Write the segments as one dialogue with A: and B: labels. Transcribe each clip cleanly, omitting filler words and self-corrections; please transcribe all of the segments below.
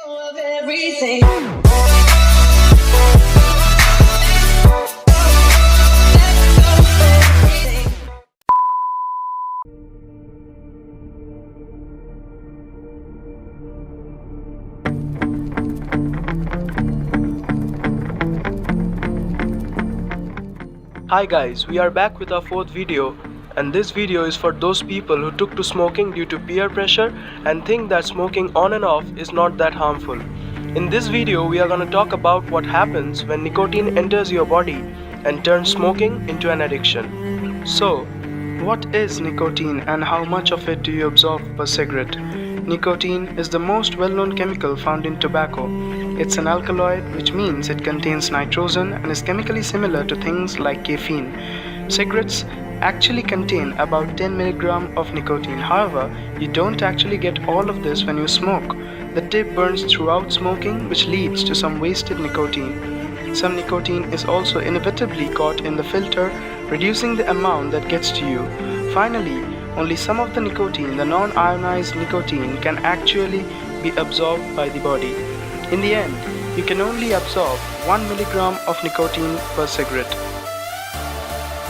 A: of everything.
B: Hi guys, we are back with our fourth video, and this video is for those people who took to smoking due to peer pressure and think that smoking on and off is not that harmful. In this video we are going to talk about what happens when nicotine enters your body and turns smoking into an addiction. So, what is nicotine and how much of it do you absorb per cigarette? Nicotine is the most well-known chemical found in tobacco. It's an alkaloid, which means it contains nitrogen and is chemically similar to things like caffeine. Cigarettes actually contain about 10 mg of nicotine. However, you don't actually get all of this when you smoke. The tip burns throughout smoking, which leads to some wasted nicotine. Some nicotine is also inevitably caught in the filter, reducing the amount that gets to you. Finally, only some of the nicotine, the non-ionized nicotine, can actually be absorbed by the body. In the end, you can only absorb 1 mg of nicotine per cigarette.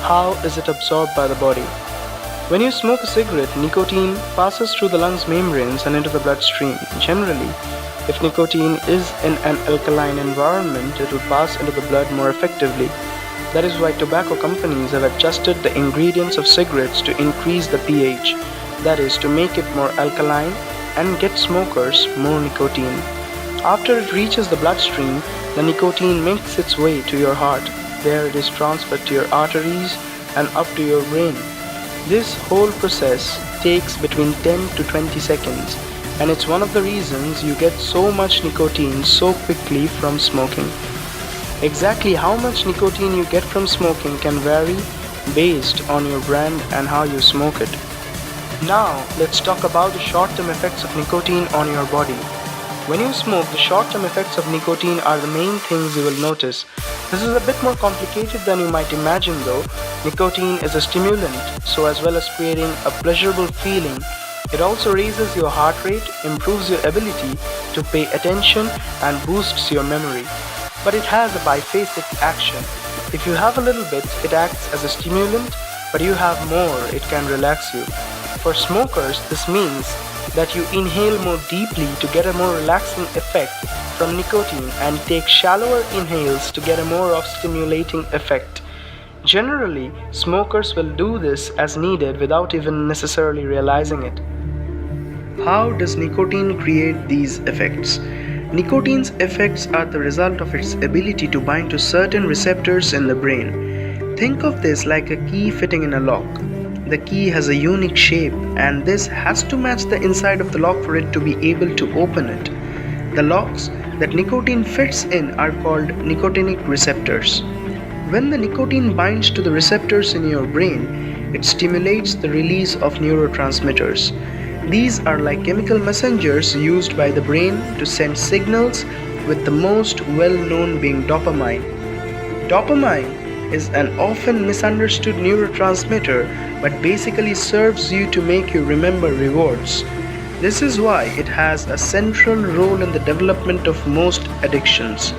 B: How is it absorbed by the body? When you smoke a cigarette, nicotine passes through the lungs membranes and into the bloodstream. Generally, if nicotine is in an alkaline environment, it will pass into the blood more effectively. That is why tobacco companies have adjusted the ingredients of cigarettes to increase the pH, that is, to make it more alkaline and get smokers more nicotine. After it reaches the bloodstream, the nicotine makes its way to your heart. There it is transferred to your arteries and up to your brain. This whole process takes between 10 to 20 seconds, and it's one of the reasons you get so much nicotine so quickly from smoking. Exactly how much nicotine you get from smoking can vary based on your brand and how you smoke it. Now, let's talk about the short-term effects of nicotine on your body. When you smoke, the short-term effects of nicotine are the main things you will notice. This is a bit more complicated than you might imagine though. Nicotine is a stimulant, so as well as creating a pleasurable feeling, it also raises your heart rate, improves your ability to pay attention, and boosts your memory. But it has a biphasic action. If you have a little bit, it acts as a stimulant, but you have more, it can relax you. For smokers, this means that you inhale more deeply to get a more relaxing effect from nicotine and take shallower inhales to get a more of stimulating effect. Generally, smokers will do this as needed without even necessarily realizing it. How does nicotine create these effects? Nicotine's effects are the result of its ability to bind to certain receptors in the brain. Think of this like a key fitting in a lock. The key has a unique shape, and this has to match the inside of the lock for it to be able to open it. The locks that nicotine fits in are called nicotinic receptors. When the nicotine binds to the receptors in your brain, it stimulates the release of neurotransmitters. These are like chemical messengers used by the brain to send signals, with the most well-known being dopamine. Dopamine is an often misunderstood neurotransmitter, but basically serves you to make you remember rewards. This is why it has a central role in the development of most addictions.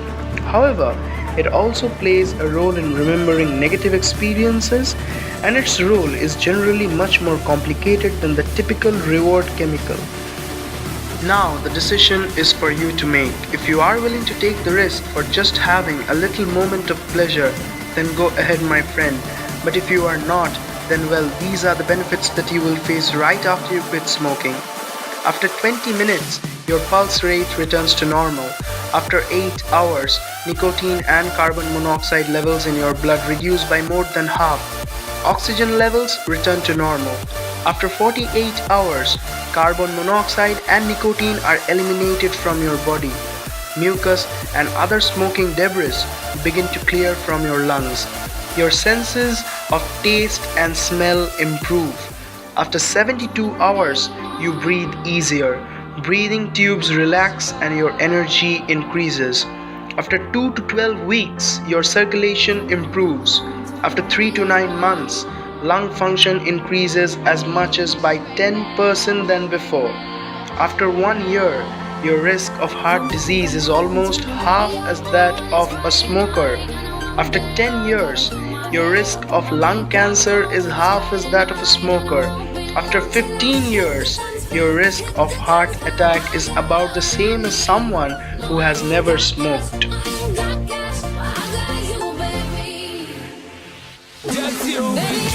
B: However, it also plays a role in remembering negative experiences, and its role is generally much more complicated than the typical reward chemical. Now the decision is for you to make. If you are willing to take the risk for just having a little moment of pleasure, then go ahead, my friend. But if you are not, then well, these are the benefits that you will face right after you quit smoking. After 20 minutes, your pulse rate returns to normal. After 8 hours, nicotine and carbon monoxide levels in your blood reduce by more than half. Oxygen levels return to normal. After 48 hours, carbon monoxide and nicotine are eliminated from your body. Mucus and other smoking debris begin to clear from your lungs. Your senses of taste and smell improve. After 72 hours, you breathe easier. Breathing tubes relax and your energy increases. After 2 to 12 weeks, your circulation improves. After 3 to 9 months, lung function increases as much as by 10% than before. After 1 year, your risk of heart disease is almost half as that of a smoker. After 10 years, your risk of lung cancer is half as that of a smoker. After 15 years, your risk of heart attack is about the same as someone who has never smoked.
A: Just you.